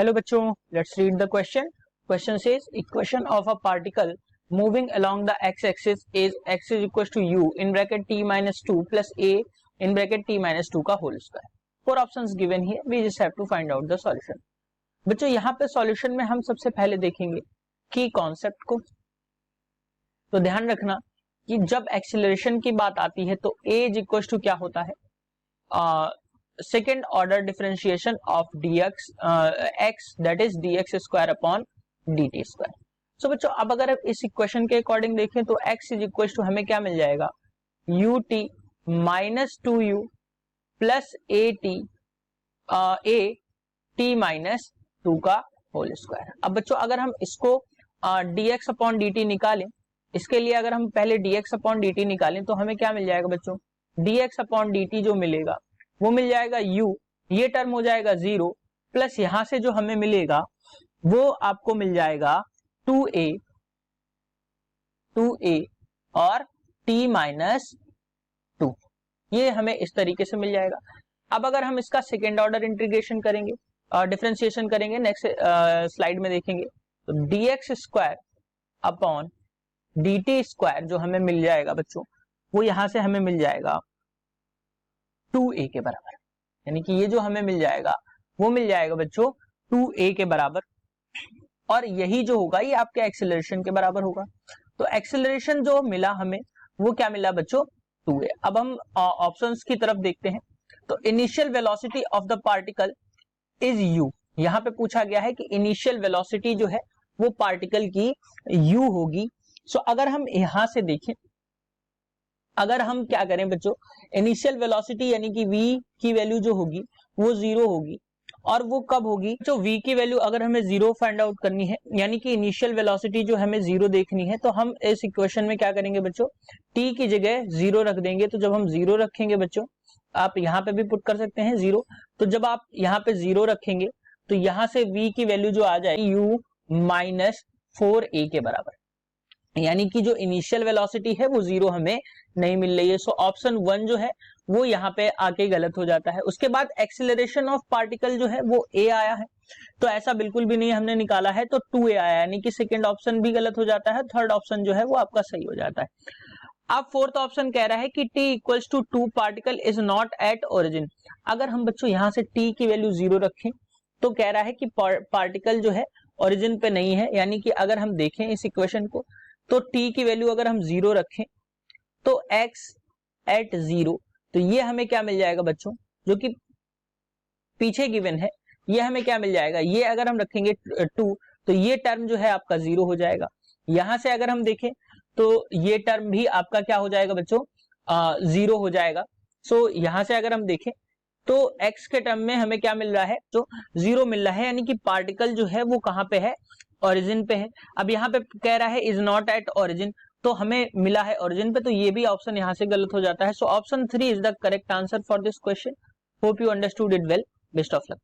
Hello बच्चों, let's read the question. Question says equation of a particle moving along the x-axis is x is equals to u in bracket t minus 2 plus a in bracket t minus 2 का whole square. Four options given here. We just have to find out the solution. बच्चों यहाँ पे solution में हम सबसे पहले देखेंगे की कॉन्सेप्ट को. तो ध्यान रखना कि जब एक्सीलरेशन की बात आती है तो a इज इक्वल टू क्या होता है, second order differentiation of dx x that is dx square upon dt square. So बच्चों अब अगर इस इक्वेशन के अकॉर्डिंग देखें तो x इज इक्वल टू हमें क्या मिल जाएगा, ut minus 2u plus a t minus 2 का होल स्क्वायर. अब बच्चों अगर हम इसको dx अपॉन dt निकालें, इसके लिए अगर हम पहले dx अपॉन dt निकालें तो हमें क्या मिल जाएगा बच्चों, dx अपॉन dt जो मिलेगा वो मिल जाएगा u, ये टर्म हो जाएगा 0 प्लस यहां से जो हमें मिलेगा वो आपको मिल जाएगा 2a और t माइनस 2, ये हमें इस तरीके से मिल जाएगा. अब अगर हम इसका सेकेंड ऑर्डर इंटीग्रेशन करेंगे, डिफरेंशिएशन करेंगे, नेक्स्ट स्लाइड में देखेंगे तो dx square upon dt square जो हमें मिल जाएगा बच्चों वो यहां से हमें मिल जाएगा 2a के बराबर, यानी कि ये जो हमें मिल जाएगा वो मिल जाएगा बच्चों 2a के बराबर, और यही जो होगा ये आपके एक्सेलरेशन के बराबर होगा. तो एक्सेलरेशन जो मिला हमें वो क्या मिला बच्चों, 2a. अब हम ऑप्शंस की तरफ देखते हैं. तो initial velocity of the particle is u, यहां पे पूछा गया है कि इनिशियल वेलोसिटी जो है वो पार्टिकल की u होगी. सो अगर हम यहां से देखें, अगर हम क्या करें बच्चों, इनिशियल वेलोसिटी यानी कि v की वैल्यू जो होगी वो 0 होगी, और वो कब होगी जो v की वैल्यू अगर हमें 0 फाइंड आउट करनी है, यानी कि इनिशियल वेलोसिटी जो हमें 0 देखनी है, तो हम इस इक्वेशन में क्या करेंगे बच्चों, t की जगह 0 रख देंगे. तो जब हम 0 रखेंगे बच्चों, आप यहाँ पे भी पुट कर सकते हैं 0, तो जब आप यहाँ पे 0 रखेंगे तो यहाँ से v की वैल्यू जो आ जाएगी u माइनस 4a के बराबर, यानी कि जो इनिशियल वेलोसिटी है वो 0 हमें नहीं मिल रही है. सो ऑप्शन 1 जो है वो यहाँ पे आके गलत हो जाता है. उसके बाद एक्सीलरेशन ऑफ पार्टिकल जो है वो a आया है, तो ऐसा बिल्कुल भी नहीं हमने निकाला है, तो 2a आया, यानी कि सेकंड ऑप्शन भी गलत हो जाता है, थर्ड ऑप्शन जो है वो आपका सही हो जाता है. अब फोर्थ ऑप्शन कह रहा है कि t equals to 2 particle is not at origin. अगर हम बच्चों यहाँ से t की वैल्यू 0 रखें तो कह रहा है कि पार्टिकल जो है ओरिजिन पे नहीं है, यानी कि अगर हम देखें इस इक्वेशन को तो t की वैल्यू अगर हम 0 रखें तो x एट 0, तो ये हमें क्या मिल जाएगा बच्चों, जो कि पीछे गिवन है, ये हमें क्या मिल जाएगा, ये अगर हम रखेंगे 2 तो ये टर्म जो है आपका 0 हो जाएगा. यहां से अगर हम देखें तो ये टर्म भी आपका क्या हो जाएगा बच्चों, 0 हो जाएगा. सो यहां से अगर हम देखें तो x के टर्म में हमें क्या मिल रहा है, जो 0 मिल रहा है, यानी कि पार्टिकल जो है वो कहां पे है, ओरिजिन पे है. अब यहाँ पे कह रहा है इज नॉट एट ओरिजिन, तो हमें मिला है ओरिजिन पे, तो ये भी ऑप्शन यहाँ से गलत हो जाता है. So option 3 is the correct answer for this question. Hope you understood it well. Best of luck.